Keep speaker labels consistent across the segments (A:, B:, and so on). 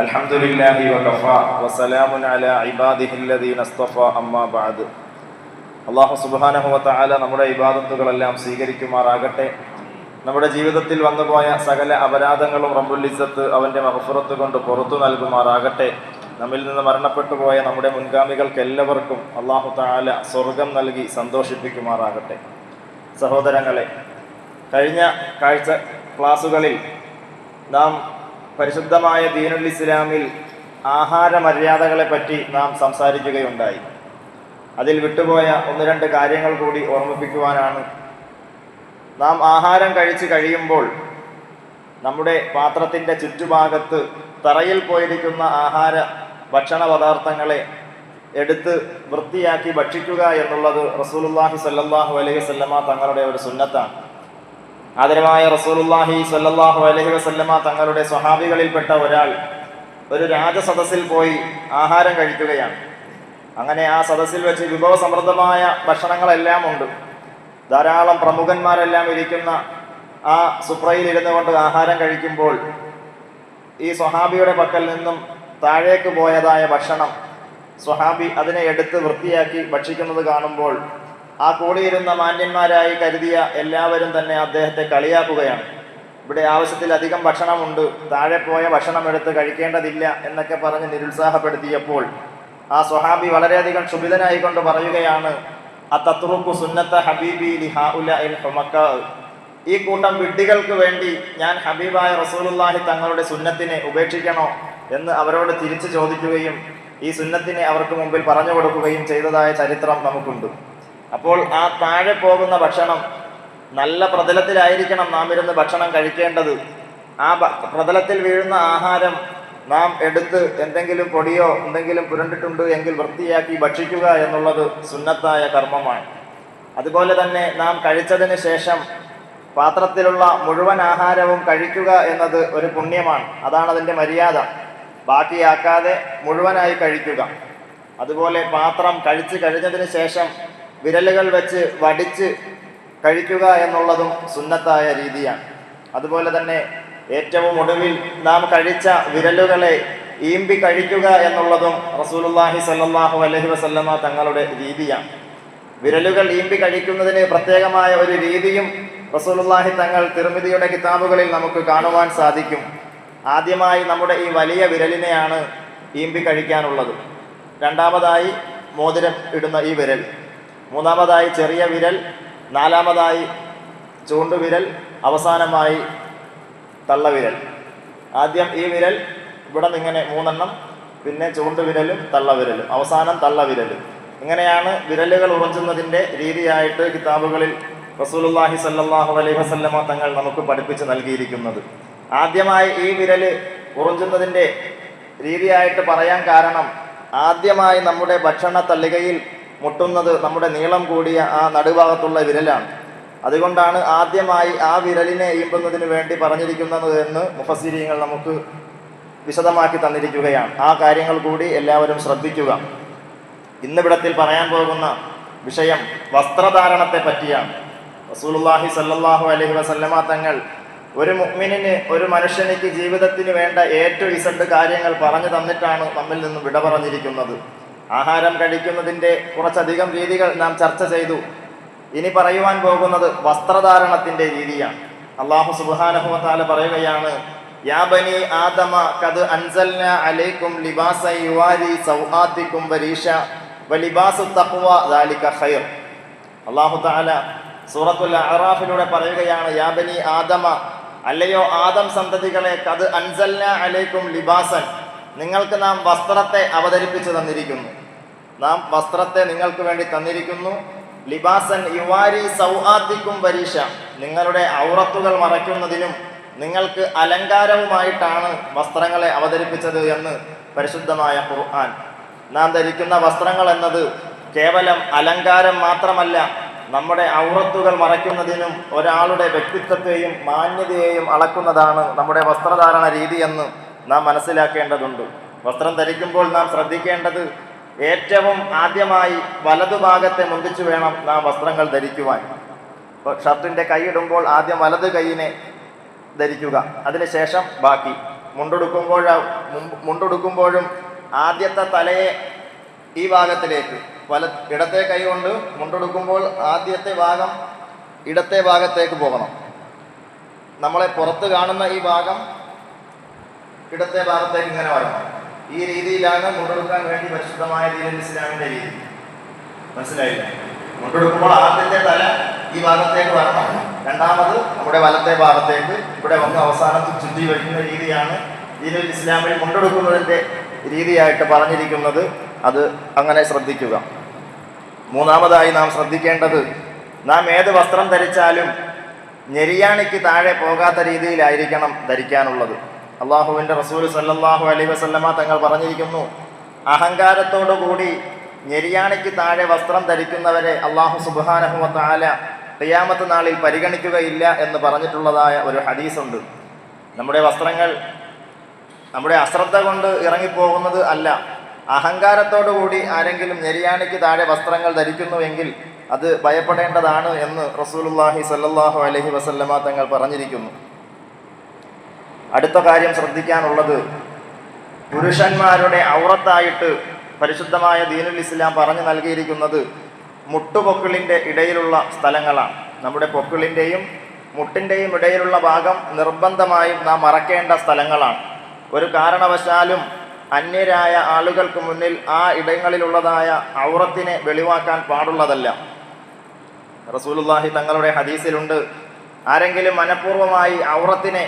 A: അൽഹംദുലില്ലാഹി വകഫാ വസലാമുൻ അലാ ഇബാദിഹില്ലദീന ഇസ്തഫാ അമ്മാ ബഅദ്. അല്ലാഹു സുബ്ഹാനഹു വ തആല നമ്മുടെ ഇബാദത്തുകളെല്ലാം സ്വീകരിക്കുമാറാകട്ടെ. നമ്മുടെ ജീവിതത്തിൽ വന്നുപോയ സകല അപരാധങ്ങളും റബ്ബുൽ ഇസ്സത്ത് അവൻ്റെ മഗ്ഫിറത്ത് കൊണ്ട് പുറത്തു നൽകുമാറാകട്ടെ. നമ്മിൽ നിന്ന് മരണപ്പെട്ടു പോയ നമ്മുടെ മുൻഗാമികൾക്ക് എല്ലാവർക്കും അല്ലാഹു തആല സ്വർഗം നൽകി സന്തോഷിപ്പിക്കുമാറാകട്ടെ. സഹോദരങ്ങളെ, കഴിഞ്ഞ ക്ലാസുകളിൽ നാം പരിശുദ്ധമായ ദീനുൽ ഇസ്ലാമിൽ ആഹാര മര്യാദകളെ പറ്റി നാം സംസാരിക്കുകയുണ്ടായി. അതിൽ വിട്ടുപോയ ഒന്ന് രണ്ട് കാര്യങ്ങൾ കൂടി ഓർമ്മിപ്പിക്കുവാനാണ്. നാം ആഹാരം കഴിച്ച് കഴിയുമ്പോൾ നമ്മുടെ പാത്രത്തിൻ്റെ ചുറ്റുഭാഗത്ത് തറയിൽ പോയിരിക്കുന്ന ഭക്ഷണ പദാർത്ഥങ്ങളെ എടുത്ത് വൃത്തിയാക്കി ഭക്ഷിക്കുക എന്നുള്ളത് റസൂലുള്ളാഹി സ്വല്ലല്ലാഹു അലൈഹി വസല്ലമ തങ്ങളുടെ ഒരു സുന്നത്താണ്. ആദരവായ റസൂലുള്ളാഹി സ്വല്ലല്ലാഹു അലൈഹി വസല്ലമ തങ്ങളുടെ സ്വഹാബികളിൽപ്പെട്ട ഒരാൾ ഒരു രാജസദസ്സിൽ പോയി ആഹാരം കഴിക്കുകയാണ്. അങ്ങനെ ആ സദസ്സിൽ വെച്ച് വിഭവസമൃദ്ധമായ ഭക്ഷണങ്ങളെല്ലാം ഉണ്ട്. ധാരാളം പ്രമുഖന്മാരെല്ലാം ഇരിക്കുന്ന ആ സുപ്രയിൽ ഇരുന്നു കൊണ്ട് ആഹാരം കഴിക്കുമ്പോൾ ഈ സ്വഹാബിയുടെ പക്കൽ നിന്നും താഴേക്ക് പോയതായ ഭക്ഷണം സ്വഹാബി അതിനെ എടുത്ത് വൃത്തിയാക്കി ഭക്ഷിക്കുന്നത് കാണുമ്പോൾ ആ കൂടിയിരുന്ന മാന്യന്മാരായി കരുതിയ എല്ലാവരും തന്നെ അദ്ദേഹത്തെ കളിയാക്കുകയാണ്. ഇവിടെ ആവശ്യത്തിലധികം ഭക്ഷണമുണ്ട്, താഴെ പോയ ഭക്ഷണം എടുത്ത് കഴിക്കേണ്ടതില്ല എന്നൊക്കെ പറഞ്ഞ് നിരുത്സാഹപ്പെടുത്തിയപ്പോൾ ആ സ്വഹാബി വളരെയധികം ക്ഷുഭിതനായിക്കൊണ്ട് പറയുകയാണ്, അത്തത്റുക്കു സുന്നത്ത ഹബീബി ലിഹാഉലഇൽ ഹുമക്കാ, ഈ കൂട്ടം വിഡ്ഢികൾക്ക് വേണ്ടി ഞാൻ ഹബീബായ റസൂലുള്ളാഹി തങ്ങളുടെ സുന്നത്തിനെ ഉപേക്ഷിക്കണോ എന്ന് അവരോട് തിരിച്ചു ചോദിക്കുകയും ഈ സുന്നത്തിനെ അവർക്ക് മുമ്പിൽ പറഞ്ഞു കൊടുക്കുകയും ചെയ്തതായ ചരിത്രം നമുക്കുണ്ട്. അപ്പോൾ ആ താഴെ പോകുന്ന ഭക്ഷണം നല്ല പ്രതലത്തിലായിരിക്കണം നാം ഇരുന്ന് ഭക്ഷണം കഴിക്കേണ്ടത്. ആ പ്രതലത്തിൽ വീഴുന്ന ആഹാരം നാം എടുത്ത് എന്തെങ്കിലും പൊടിയോ എന്തെങ്കിലും പുരണ്ടിട്ടുണ്ട് എങ്കിൽ വൃത്തിയാക്കി ഭക്ഷിക്കുക എന്നുള്ളത് സുന്നത്തായ കർമ്മമാണ്. അതുപോലെ തന്നെ നാം കഴിച്ചതിന് ശേഷം പാത്രത്തിലുള്ള മുഴുവൻ ആഹാരവും കഴിക്കുക എന്നത് ഒരു പുണ്യമാണ്. അതാണ് അതിൻ്റെ മര്യാദ. ബാക്കിയാക്കാതെ മുഴുവനായി കഴിക്കുക. അതുപോലെ പാത്രം കഴിച്ച് കഴിഞ്ഞതിന് ശേഷം വിരലുകൾ വെച്ച് വടിച്ച് കഴിക്കുക എന്നുള്ളതും സുന്നത്തായ രീതിയാണ്. അതുപോലെ തന്നെ ഏറ്റവും ഒടുവിൽ നാം കഴിച്ച വിരലുകളെ ഈമ്പി കഴിക്കുക എന്നുള്ളതും റസൂലുള്ളാഹി സ്വല്ലല്ലാഹു അലൈഹി വസല്ലമ തങ്ങളുടെ രീതിയാണ്. വിരലുകൾ ഈമ്പി കഴിക്കുന്നതിന് പ്രത്യേകമായ ഒരു രീതിയും റസൂലുള്ളാഹി തങ്ങൾ തിർമിദിയുടെ കിതാബുകളിൽ നമുക്ക് കാണുവാൻ സാധിക്കും. ആദ്യമായി നമ്മുടെ ഈ വലിയ വിരലിനെയാണ് ഈമ്പി കഴിക്കാനുള്ളത്. രണ്ടാമതായി മോതിരം ഇടുന്ന ഈ വിരൽ, മൂന്നാമതായി ചെറിയ വിരൽ, നാലാമതായി ചൂണ്ടുവിരൽ, അവസാനമായി തള്ളവിരൽ. ആദ്യം ഈ വിരൽ, ഇവിടെ നിന്നിങ്ങനെ മൂന്നെണ്ണം, പിന്നെ ചൂണ്ടുവിരലും തള്ളവിരലും, അവസാനം തള്ളവിരലും. ഇങ്ങനെയാണ് വിരലുകൾ ഉറഞ്ചുന്നതിൻ്റെ രീതിയായിട്ട് കിതാബുകളിൽ റസൂലുള്ളാഹി സ്വല്ലല്ലാഹു അലൈഹി വസല്ലമ തങ്ങൾ നമുക്ക് പഠിപ്പിച്ച് നൽകിയിരിക്കുന്നത്. ആദ്യമായി ഈ വിരൽ ഉറഞ്ചുന്നതിൻ്റെ രീതിയായിട്ട് പറയാൻ കാരണം, ആദ്യമായി നമ്മുടെ ഭക്ഷണ തള്ളികയിൽ മുട്ടുന്നത് നമ്മുടെ നീളം കൂടിയ ആ നടുഭാഗത്തുള്ള വിരലാണ്. അതുകൊണ്ടാണ് ആദ്യമായി ആ വിരലിനെ ഈമ്പുന്നതിന് വേണ്ടി പറഞ്ഞിരിക്കുന്നത് എന്ന് മുഫസ്സിരീങ്ങൾ നമുക്ക് വിശദമാക്കി തന്നിരിക്കുകയാണ്. ആ കാര്യങ്ങൾ കൂടി എല്ലാവരും ശ്രദ്ധിക്കുക. ഇന്നിവിടത്തിൽ പറയാൻ പോകുന്ന വിഷയം വസ്ത്രധാരണത്തെ പറ്റിയാണ്. റസൂലുള്ളാഹി സ്വല്ലല്ലാഹു അലൈഹി വസല്ലമ തങ്ങൾ ഒരു മുഅ്മിനിന്, ഒരു മനുഷ്യനിക്ക് ജീവിതത്തിന് വേണ്ട A-Z കാര്യങ്ങൾ പറഞ്ഞു തന്നിട്ടാണ് നമ്മിൽ നിന്നും വിട പറഞ്ഞിരിക്കുന്നത്. ആഹാരം കഴിക്കുന്നതിൻ്റെ കുറച്ചധികം രീതികൾ നാം ചർച്ച ചെയ്തു. ഇനി പറയുവാൻ പോകുന്നത് വസ്ത്രധാരണത്തിൻ്റെ രീതിയാണ്. അല്ലാഹു സുബ്ഹാനഹു വ തആല പറയുകയാണ്, യാ ബനി ആദമ ഖദ് അൻസൽനാ അലൈക്കും ലിബാസൻ യുവാരി സൗആതികും വരീഷ വലിബാസു തഖ്വ ദാലിക ഖൈർ. അല്ലാഹു തആല സൂറത്തുൽ അഅറാഫിലൂടെ പറയുകയാണ്, യാ ബനി ആദമ, അല്ലയോ ആദം സന്തതികളെ, ഖദ് അൻസൽനാ അലൈക്കും ലിബാസൻ, നിങ്ങൾക്ക് നാം വസ്ത്രത്തെ അവതരിപ്പിച്ചു തന്നിരിക്കുന്നു. നാം വസ്ത്രത്തെ നിങ്ങൾക്ക് വേണ്ടി തന്നിരിക്കുന്നു. ലിബാസൻ യുവാരി സൗആതികും വരീഷ, നിങ്ങളുടെ ഔറത്തുകൾ മറയ്ക്കുന്നതിനും നിങ്ങൾക്ക് അലങ്കാരവുമായിട്ടാണ് വസ്ത്രങ്ങളെ അവതരിപ്പിച്ചത് എന്ന് പരിശുദ്ധമായ ഖുർആൻ. നാം ധരിക്കുന്ന വസ്ത്രങ്ങൾ എന്നത് കേവലം അലങ്കാരം മാത്രമല്ല, നമ്മുടെ ഔറത്തുകൾ മറയ്ക്കുന്നതിനും ഒരാളുടെ വ്യക്തിത്വത്തെയും മാന്യതയെയും അളക്കുന്നതാണ് നമ്മുടെ വസ്ത്രധാരണ രീതി എന്ന് നാം മനസ്സിലാക്കേണ്ടതുണ്ട്. വസ്ത്രം ധരിക്കുമ്പോൾ നാം ശ്രദ്ധിക്കേണ്ടത്, ഏറ്റവും ആദ്യമായി വലതുഭാഗത്തെ മുന്തിച്ചു വേണം നാം വസ്ത്രങ്ങൾ ധരിക്കുവാൻ. ഷർട്ടിൻ്റെ കൈയിടുമ്പോൾ ആദ്യം വലത് കൈയിനെ ധരിക്കുക, അതിനുശേഷം ബാക്കി. മുണ്ടെടുക്കുമ്പോഴും ആദ്യത്തെ തലയെ ഈ ഭാഗത്തിലേക്ക് ഇടത്തെ കൈ കൊണ്ട് മുണ്ടെടുക്കുമ്പോൾ ആദ്യത്തെ ഭാഗം ഇടത്തെ ഭാഗത്തേക്ക് പോകണം. നമ്മളെ പുറത്ത് കാണുന്ന ഈ ഭാഗം ഇടത്തെ ഭാഗത്തേക്ക് ഇങ്ങനെ വരണം. ഈ രീതിയിലാണ് മുണ്ടെടുക്കാൻ വേണ്ടി പരിശുദ്ധമായ ദീനുൽ ഇസ്ലാമിന്റെ രീതി. മനസ്സിലായില്ലേ? മുണ്ടെടുക്കുമ്പോൾ ആദ്യത്തെ തല ഈ ഭാഗത്തേക്ക് വരണം, രണ്ടാമത് നമ്മുടെ വലത്തെ ഭാഗത്തേക്ക് ഇവിടെ വന്ന് അവസാനം ചുറ്റി വയ്ക്കുന്ന രീതിയാണ് ദീനുൽ ഇസ്ലാമിൽ മുണ്ടെടുക്കുന്നതിൻ്റെ രീതിയായിട്ട് പറഞ്ഞിരിക്കുന്നത്. അത് അങ്ങനെ ശ്രദ്ധിക്കുക. മൂന്നാമതായി നാം ശ്രദ്ധിക്കേണ്ടത്, നാം ഏത് വസ്ത്രം ധരിച്ചാലും ഞെരിയാണിക്ക് താഴെ പോകാത്ത രീതിയിലായിരിക്കണം ധരിക്കാനുള്ളത്. അള്ളാഹുവിൻ്റെ റസൂൽ സല്ലല്ലാഹു അലൈഹി വസല്ലമ തങ്ങൾ പറഞ്ഞിരിക്കുന്നു, അഹങ്കാരത്തോടു കൂടി ഞെരിയാണിക്ക് താഴെ വസ്ത്രം ധരിക്കുന്നവരെ അള്ളാഹു സുബ്ഹാനഹു വ തആല ഖിയാമത്ത് നാളിൽ പരിഗണിക്കുകയില്ല എന്ന് പറഞ്ഞിട്ടുള്ളതായ ഒരു ഹദീസുണ്ട്. നമ്മുടെ വസ്ത്രങ്ങൾ നമ്മുടെ അശ്രദ്ധ കൊണ്ട് ഇറങ്ങിപ്പോകുന്നത് അല്ല, അഹങ്കാരത്തോടു കൂടി ആരെങ്കിലും ഞെരിയാണിക്ക് താഴെ വസ്ത്രങ്ങൾ ധരിക്കുന്നുവെങ്കിൽ അത് ഭയപ്പെടേണ്ടതാണ് എന്ന് റസൂലുള്ളാഹി സ്വല്ലല്ലാഹു അലൈഹി വസല്ലമ തങ്ങൾ പറഞ്ഞിരിക്കുന്നു. അടുത്ത കാര്യം ശ്രദ്ധിക്കാനുള്ളത്, പുരുഷന്മാരുടെ ഔറത്തായിട്ട് പരിശുദ്ധമായ ദീനുൽ ഇസ്ലാം പറഞ്ഞു നൽകിയിരിക്കുന്നത് മുട്ടുപൊക്കിളിൻ്റെ ഇടയിലുള്ള സ്ഥലങ്ങളാണ്. നമ്മുടെ പൊക്കിളിൻ്റെയും മുട്ടിൻ്റെയും ഇടയിലുള്ള ഭാഗം നിർബന്ധമായും നാം മറക്കേണ്ട സ്ഥലങ്ങളാണ്. ഒരു കാരണവശാലും അന്യരായ ആളുകൾക്ക് മുന്നിൽ ആ ഇടങ്ങളിലുള്ളതായ ഔറത്തിനെ വെളിവാക്കാൻ പാടുള്ളതല്ല. റസൂലുള്ളാഹി തങ്ങളുടെ ഹദീസിലുണ്ട്, ആരെങ്കിലും മനഃപൂർവ്വമായി ഔറത്തിനെ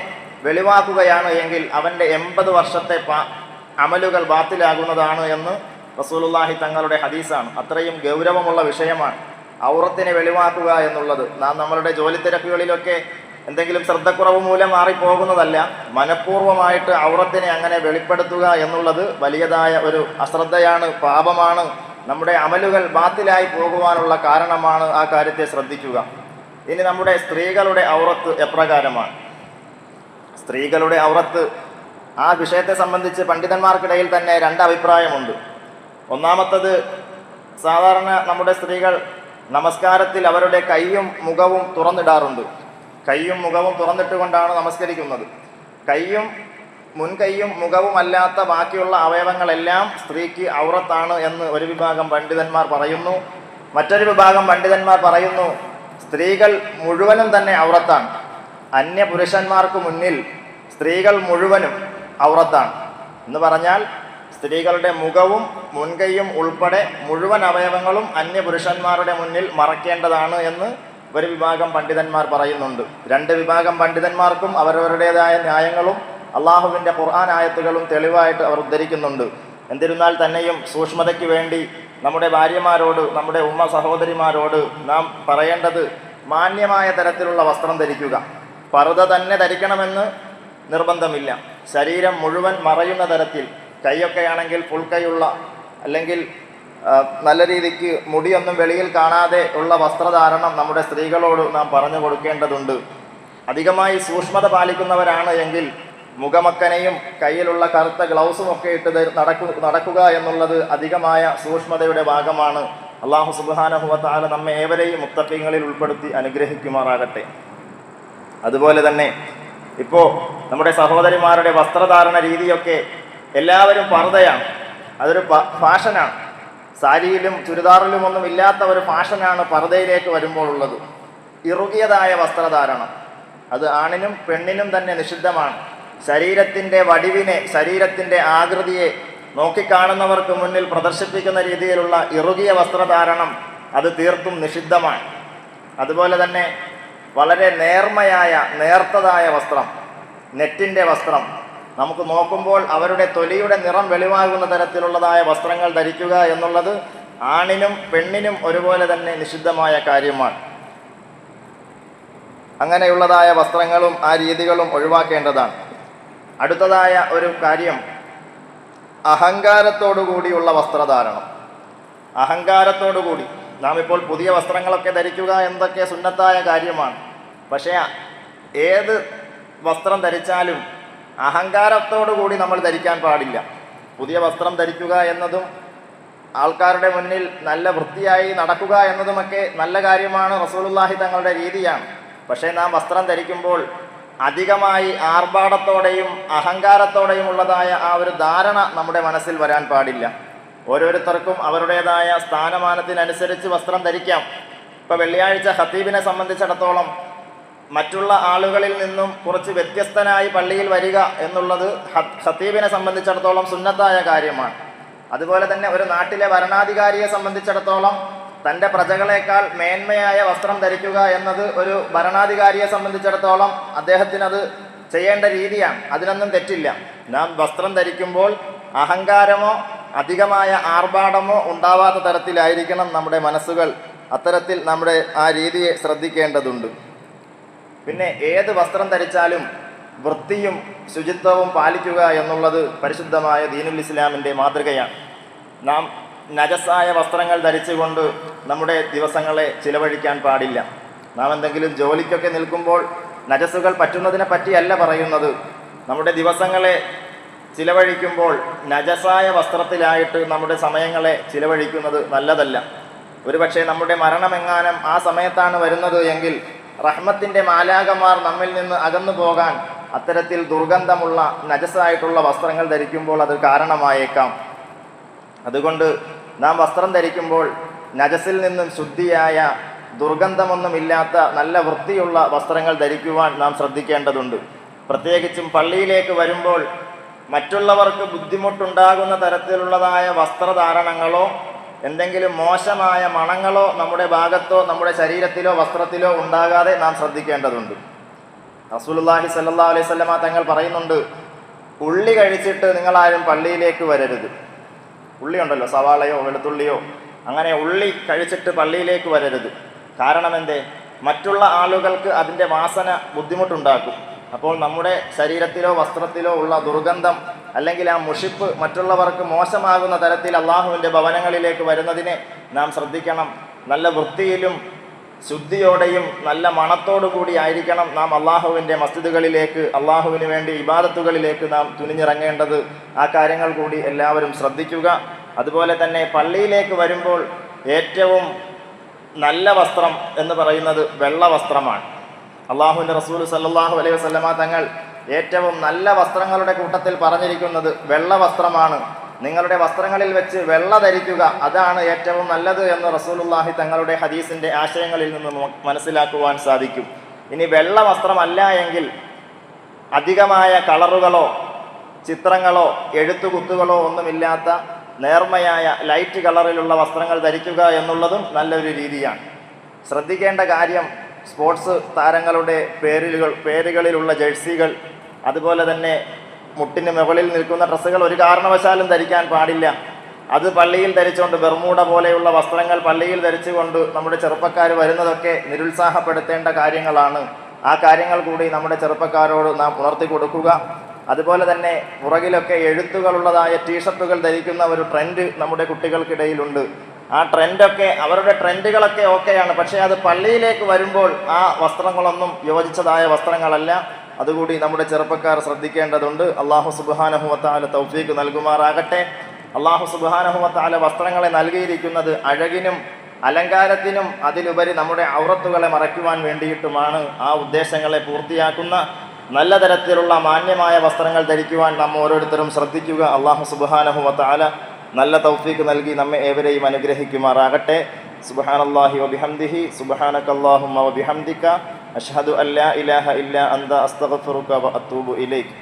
A: വെളിവാക്കുകയാണ് എങ്കിൽ അവൻ്റെ 80 വർഷത്തെ അമലുകൾ ബാത്തിലാകുന്നതാണ് എന്ന് റസൂലുള്ളാഹി തങ്ങളുടെ ഹദീസാണ്. അത്രയും ഗൗരവമുള്ള വിഷയമാണ് ഔറത്തിനെ വെളിവാക്കുക എന്നുള്ളത്. നാം നമ്മളുടെ ജോലി തിരക്കുകളിലൊക്കെ എന്തെങ്കിലും ശ്രദ്ധക്കുറവ് മൂലം മാറിപ്പോകുന്നതല്ല, മനഃപൂർവ്വമായിട്ട് ഔറത്തിനെ അങ്ങനെ വെളിപ്പെടുത്തുക എന്നുള്ളത് വലിയതായ ഒരു അശ്രദ്ധയാണ്, പാപമാണ്, നമ്മുടെ അമലുകൾ ബാത്തിലായി പോകുവാനുള്ള കാരണമാണ്. ആ കാര്യത്തെ ശ്രദ്ധിക്കുക. ഇനി നമ്മുടെ സ്ത്രീകളുടെ ഔറത്ത് എപ്രകാരമാണ്? സ്ത്രീകളുടെ ഔറത്ത്, ആ വിഷയത്തെ സംബന്ധിച്ച് പണ്ഡിതന്മാർക്കിടയിൽ തന്നെ 2 അഭിപ്രായമുണ്ട്. ഒന്നാമത്തത്, സാധാരണ നമ്മുടെ സ്ത്രീകൾ നമസ്കാരത്തിൽ അവരുടെ കൈയും മുഖവും തുറന്നിടാറുണ്ട്. കൈയും മുഖവും തുറന്നിട്ടുകൊണ്ടാണ് നമസ്കരിക്കുന്നത്. മുൻകൈയും മുഖവും അല്ലാത്ത ബാക്കിയുള്ള അവയവങ്ങളെല്ലാം സ്ത്രീക്ക് ഔറത്താണ് എന്ന് ഒരു വിഭാഗം പണ്ഡിതന്മാർ പറയുന്നു. മറ്റൊരു വിഭാഗം പണ്ഡിതന്മാർ പറയുന്നു, സ്ത്രീകൾ മുഴുവനും തന്നെ ഔറത്താണ്. അന്യ പുരുഷന്മാർക്ക് മുന്നിൽ സ്ത്രീകൾ മുഴുവനും ഔറത്താണ് എന്ന് പറഞ്ഞാൽ സ്ത്രീകളുടെ മുഖവും മുൻകൈയും ഉൾപ്പെടെ മുഴുവൻ അവയവങ്ങളും അന്യ പുരുഷന്മാരുടെ മുന്നിൽ മറക്കേണ്ടതാണ് എന്ന് ഒരു വിഭാഗം പണ്ഡിതന്മാർ പറയുന്നുണ്ട്. 2 വിഭാഗം പണ്ഡിതന്മാർക്കും അവരവരുടേതായ ന്യായങ്ങളും അള്ളാഹുവിൻ്റെ ഖുർആൻ ആയത്തുകളും തെളിവായിട്ട് അവർ ഉദ്ധരിക്കുന്നുണ്ട്. എന്നിരുന്നാൽ തന്നെയും സൂക്ഷ്മതയ്ക്ക് വേണ്ടി നമ്മുടെ ഭാര്യമാരോട്, നമ്മുടെ ഉമ്മ സഹോദരിമാരോട് നാം പറയേണ്ടത്, മാന്യമായ തരത്തിലുള്ള വസ്ത്രം ധരിക്കുക. പർദ്ദ തന്നെ ധരിക്കണമെന്ന് നിർബന്ധമില്ല. ശരീരം മുഴുവൻ മറയുന്ന തരത്തിൽ, കൈയൊക്കെ ആണെങ്കിൽ ഫുൾ കൈയുള്ള, അല്ലെങ്കിൽ നല്ല രീതിക്ക് മുടിയൊന്നും വെളിയിൽ കാണാതെ ഉള്ള വസ്ത്രധാരണം നമ്മുടെ സ്ത്രീകളോട് നാം പറഞ്ഞു കൊടുക്കേണ്ടതുണ്ട്. അധികമായി സൂക്ഷ്മത പാലിക്കുന്നവരാണ് എങ്കിൽ മുഖമക്കനെയും കയ്യിലുള്ള കറുത്ത ഗ്ലൗസും ഒക്കെ ഇട്ട് നടക്കുക എന്നുള്ളത് അധികമായ സൂക്ഷ്മതയുടെ ഭാഗമാണ്. അല്ലാഹു സുബ്ഹാനഹു വ തആല നമ്മെ ഏവരെയും മുത്തഖീങ്ങളിൽ ഉൾപ്പെടുത്തി അനുഗ്രഹിക്കുമാറാകട്ടെ. അതുപോലെ തന്നെ ഇപ്പോൾ നമ്മുടെ സഹോദരിമാരുടെ വസ്ത്രധാരണ രീതിയൊക്കെ എല്ലാവരും പർദ്ദയാണ്. അതൊരു ഫാഷനാണ്. സാരിയിലും ചുരിദാറിലും ഒന്നും ഇല്ലാത്ത ഒരു ഫാഷനാണ് പർദ്ദയിലേക്ക് വരുമ്പോൾ ഉള്ളത്. ഇറുകിയതായ വസ്ത്രധാരണം അത് ആണിനും പെണ്ണിനും തന്നെ നിഷിദ്ധമാണ്. ശരീരത്തിൻ്റെ വടിവിനെ, ശരീരത്തിൻ്റെ ആകൃതിയെ നോക്കിക്കാണുന്നവർക്ക് മുന്നിൽ പ്രദർശിപ്പിക്കുന്ന രീതിയിലുള്ള ഇറുകിയ വസ്ത്രധാരണം അത് തീർത്തും നിഷിദ്ധമാണ്. അതുപോലെ തന്നെ വളരെ നേർത്തതായ വസ്ത്രം, നെറ്റിൻ്റെ വസ്ത്രം, നമുക്ക് നോക്കുമ്പോൾ അവരുടെ തൊലിയുടെ നിറം വെളിവാകുന്ന തരത്തിലുള്ളതായ വസ്ത്രങ്ങൾ ധരിക്കുക എന്നുള്ളത് ആണിനും പെണ്ണിനും ഒരുപോലെ തന്നെ നിഷിദ്ധമായ കാര്യമാണ്. അങ്ങനെയുള്ളതായ വസ്ത്രങ്ങളും ആ രീതികളും ഒഴിവാക്കേണ്ടതാണ്. അടുത്തതായ ഒരു കാര്യം, അഹങ്കാരത്തോടുകൂടിയുള്ള വസ്ത്രധാരണം. അഹങ്കാരത്തോടുകൂടി നാം ഇപ്പോൾ പുതിയ വസ്ത്രങ്ങളൊക്കെ ധരിക്കുക എന്നതൊക്കെ സുന്നത്തായ കാര്യമാണ്. പക്ഷേ ഏത് വസ്ത്രം ധരിച്ചാലും അഹങ്കാരത്തോടുകൂടി നമ്മൾ ധരിക്കാൻ പാടില്ല. പുതിയ വസ്ത്രം ധരിക്കുക എന്നതും ആൾക്കാരുടെ മുന്നിൽ നല്ല വൃത്തിയായി നടക്കുക എന്നതുമൊക്കെ നല്ല കാര്യമാണ്, റസൂലുള്ളാഹി തങ്ങളുടെ രീതിയാണ്. പക്ഷേ നാം വസ്ത്രം ധരിക്കുമ്പോൾ അധികമായി ആർഭാടത്തോടെയും അഹങ്കാരത്തോടെയും ഉള്ളതായ ആ ഒരു ധാരണ നമ്മുടെ മനസ്സിൽ വരാൻ പാടില്ല. ഓരോരുത്തർക്കും അവരുടേതായ സ്ഥാനമാനത്തിനനുസരിച്ച് വസ്ത്രം ധരിക്കാം. ഇപ്പോൾ വെള്ളിയാഴ്ച ഖത്തീബിനെ സംബന്ധിച്ചിടത്തോളം മറ്റുള്ള ആളുകളിൽ നിന്നും കുറച്ച് വ്യത്യസ്തനായി പള്ളിയിൽ വരിക എന്നുള്ളത് ഖത്തീബിനെ സംബന്ധിച്ചിടത്തോളം സുന്നത്തായ കാര്യമാണ്. അതുപോലെ തന്നെ ഒരു നാട്ടിലെ ഭരണാധികാരിയെ സംബന്ധിച്ചിടത്തോളം തൻ്റെ പ്രജകളെക്കാൾ മേന്മയായ വസ്ത്രം ധരിക്കുക എന്നത് ഒരു ഭരണാധികാരിയെ സംബന്ധിച്ചിടത്തോളം അദ്ദേഹത്തിനത് ചെയ്യേണ്ട രീതിയാണ്. അതിനൊന്നും തെറ്റില്ല. നാം വസ്ത്രം ധരിക്കുമ്പോൾ അഹങ്കാരമോ അധികമായ ആർഭാടമോ ഉണ്ടാവാത്ത തരത്തിലായിരിക്കണം നമ്മുടെ മനസ്സുകൾ. അത്തരത്തിൽ നമ്മുടെ ആ രീതിയെ ശ്രദ്ധിക്കേണ്ടതുണ്ട്. പിന്നെ ഏത് വസ്ത്രം ധരിച്ചാലും വൃത്തിയും ശുചിത്വവും പാലിക്കുക എന്നുള്ളത് പരിശുദ്ധമായ ദീനുൽ ഇസ്ലാമിൻ്റെ മാതൃകയാണ്. നാം നജസായ വസ്ത്രങ്ങൾ ധരിച്ചുകൊണ്ട് നമ്മുടെ ദിവസങ്ങളെ ചിലവഴിക്കാൻ പാടില്ല. നാം എന്തെങ്കിലും ജോലിക്കൊക്കെ നിൽക്കുമ്പോൾ നജസുകൾ പറ്റുന്നതിനെ പറ്റിയല്ല പറയുന്നത്. നമ്മുടെ ദിവസങ്ങളെ ചിലവഴിക്കുമ്പോൾ നജസായ വസ്ത്രത്തിലായിട്ട് നമ്മുടെ സമയങ്ങളെ ചിലവഴിക്കുന്നത് നല്ലതല്ല. ഒരുപക്ഷെ നമ്മുടെ മരണമെങ്ങാനും ആ സമയത്താണ് വരുന്നത് എങ്കിൽ റഹ്മത്തിൻ്റെ മാലാകമാർ നമ്മിൽ നിന്ന് അകന്നു പോകാൻ അത്തരത്തിൽ ദുർഗന്ധമുള്ള നജസായിട്ടുള്ള വസ്ത്രങ്ങൾ ധരിക്കുമ്പോൾ അത് കാരണമായേക്കാം. അതുകൊണ്ട് നാം വസ്ത്രം ധരിക്കുമ്പോൾ നജസിൽ നിന്നും ശുദ്ധിയായ ദുർഗന്ധമൊന്നുമില്ലാത്ത നല്ല വൃത്തിയുള്ള വസ്ത്രങ്ങൾ ധരിക്കുവാൻ നാം ശ്രദ്ധിക്കേണ്ടതുണ്ട്. പ്രത്യേകിച്ചും പള്ളിയിലേക്ക് വരുമ്പോൾ മറ്റുള്ളവർക്ക് ബുദ്ധിമുട്ടുണ്ടാകുന്ന തരത്തിലുള്ളതായ വസ്ത്രധാരണങ്ങളോ എന്തെങ്കിലും മോശമായ മണങ്ങളോ നമ്മുടെ ഭാഗത്തോ നമ്മുടെ ശരീരത്തിലോ വസ്ത്രത്തിലോ ഉണ്ടാകാതെ നാം ശ്രദ്ധിക്കേണ്ടതുണ്ട്. റസൂലുള്ളാഹി സ്വല്ലല്ലാഹു അലൈഹി വസല്ലമ തങ്ങൾ പറയുന്നുണ്ട്, ഉള്ളി കഴിച്ചിട്ട് നിങ്ങളാരും പള്ളിയിലേക്ക് വരരുത്. ഉള്ളി ഉണ്ടല്ലോ, സവാളയോ വെളുത്തുള്ളിയോ, അങ്ങനെ ഉള്ളി കഴിച്ചിട്ട് പള്ളിയിലേക്ക് വരരുത്. കാരണം എന്തേ? മറ്റുള്ള ആളുകൾക്ക് അതിൻ്റെ വാസന ബുദ്ധിമുട്ടുണ്ടാക്കും. അപ്പോൾ നമ്മുടെ ശരീരത്തിലോ വസ്ത്രത്തിലോ ഉള്ള ദുർഗന്ധം അല്ലെങ്കിൽ ആ മുഷിപ്പ് മറ്റുള്ളവർക്ക് മോശമാകുന്ന തരത്തിൽ അള്ളാഹുവിൻ്റെ ഭവനങ്ങളിലേക്ക് വരുന്നതിനെ നാം ശ്രദ്ധിക്കണം. നല്ല വൃത്തിയിലും ശുദ്ധിയോടെയും നല്ല മണത്തോടു കൂടി ആയിരിക്കണം നാം അള്ളാഹുവിൻ്റെ മസ്ജിദുകളിലേക്ക് അള്ളാഹുവിന് വേണ്ടി ഇബാദത്തുകളിലേക്ക് നാം തുനിഞ്ഞിറങ്ങേണ്ടത്. ആ കാര്യങ്ങൾ കൂടി എല്ലാവരും ശ്രദ്ധിക്കുക. അതുപോലെ തന്നെ പള്ളിയിലേക്ക് വരുമ്പോൾ ഏറ്റവും നല്ല വസ്ത്രം എന്ന് പറയുന്നത് വെള്ള വസ്ത്രമാണ്. അള്ളാഹുവിൻ്റെ റസൂൽ സല്ലല്ലാഹു അലൈഹി വസല്ലമ തങ്ങൾ ഏറ്റവും നല്ല വസ്ത്രങ്ങളുടെ കൂട്ടത്തിൽ പറഞ്ഞിരിക്കുന്നത് വെള്ള വസ്ത്രമാണ്. നിങ്ങളുടെ വസ്ത്രങ്ങളിൽ വെച്ച് വെള്ള ധരിക്കുക, അതാണ് ഏറ്റവും നല്ലത് എന്ന് റസൂലുള്ളാഹി തങ്ങളുടെ ഹദീസിൻ്റെ ആശയങ്ങളിൽ നിന്ന് മനസ്സിലാക്കുവാൻ സാധിക്കും. ഇനി വെള്ള വസ്ത്രമല്ല എങ്കിൽ അധികമായ കളറുകളോ ചിത്രങ്ങളോ എഴുത്തുകുത്തുകളോ ഒന്നുമില്ലാത്ത നേർമയായ ലൈറ്റ് കളറിലുള്ള വസ്ത്രങ്ങൾ ധരിക്കുക എന്നുള്ളതും നല്ലൊരു രീതിയാണ്. ശ്രദ്ധിക്കേണ്ട കാര്യം, സ്പോർട്സ് താരങ്ങളുടെ പേരുകളിലുള്ള ജേഴ്സികൾ, അതുപോലെ തന്നെ മുട്ടിന് മുകളിൽ നിൽക്കുന്ന ഡ്രസ്സുകൾ ഒരു കാരണവശാലും ധരിക്കാൻ പാടില്ല. അത് പള്ളിയിൽ ധരിച്ചുകൊണ്ട് ബെർമൂഡ പോലെയുള്ള വസ്ത്രങ്ങൾ പള്ളിയിൽ ധരിച്ചുകൊണ്ട് നമ്മുടെ ചെറുപ്പക്കാർ വരുന്നതൊക്കെ നിരുത്സാഹപ്പെടുത്തേണ്ട കാര്യങ്ങളാണ്. ആ കാര്യങ്ങൾ കൂടി നമ്മുടെ ചെറുപ്പക്കാരോട് നാം ഉണർത്തി കൊടുക്കുക. അതുപോലെ തന്നെ പുറകിലൊക്കെ എഴുത്തുകളുള്ളതായ ടീഷർട്ടുകൾ ധരിക്കുന്ന ഒരു ട്രെൻഡ് നമ്മുടെ കുട്ടികൾക്കിടയിലുണ്ട്. ആ ട്രെൻഡൊക്കെ അവരുടെ ട്രെൻഡുകളൊക്കെ ഓക്കെയാണ്, പക്ഷേ അത് പള്ളിയിലേക്ക് വരുമ്പോൾ ആ വസ്ത്രങ്ങളൊന്നും യോജിച്ചതായ വസ്ത്രങ്ങളല്ല. അതുകൂടി നമ്മുടെ ചെറുപ്പക്കാർ ശ്രദ്ധിക്കേണ്ടതുണ്ട്. അല്ലാഹു സുബ്ഹാനഹു വ തആല തൗഫീഖ് നൽകുമാറാകട്ടെ. അല്ലാഹു സുബ്ഹാനഹു വ തആല വസ്ത്രങ്ങളെ നൽകിയിരിക്കുന്നത് അഴകിനും അലങ്കാരത്തിനും അതിലുപരി നമ്മുടെ ഔറത്തുകളെ മറയ്ക്കുവാൻ വേണ്ടിയിട്ടുമാണ്. ആ ഉദ്ദേശങ്ങളെ പൂർത്തിയാക്കുന്ന നല്ല തരത്തിലുള്ള മാന്യമായ വസ്ത്രങ്ങൾ ധരിക്കുവാൻ നാം ഓരോരുത്തരും ശ്രദ്ധിക്കുക. അല്ലാഹു സുബ്ഹാനഹു വ തആല നല്ല തൗഫീഖ് നൽകി നമ്മെ ഏവരെയും അനുഗ്രഹിക്കുമാറാകട്ടെ. സുബ്ഹാനല്ലാഹി വ ബിഹംദിഹി സുബ്ഹാനകല്ലാഹുമ്മ വ ബിഹംദിക അഷ്ഹദു അല്ലാ ഇലാഹ ഇല്ലാ അൻത അസ്തഗ്ഫിറുക വ അത്തൂബു ഇലൈക്.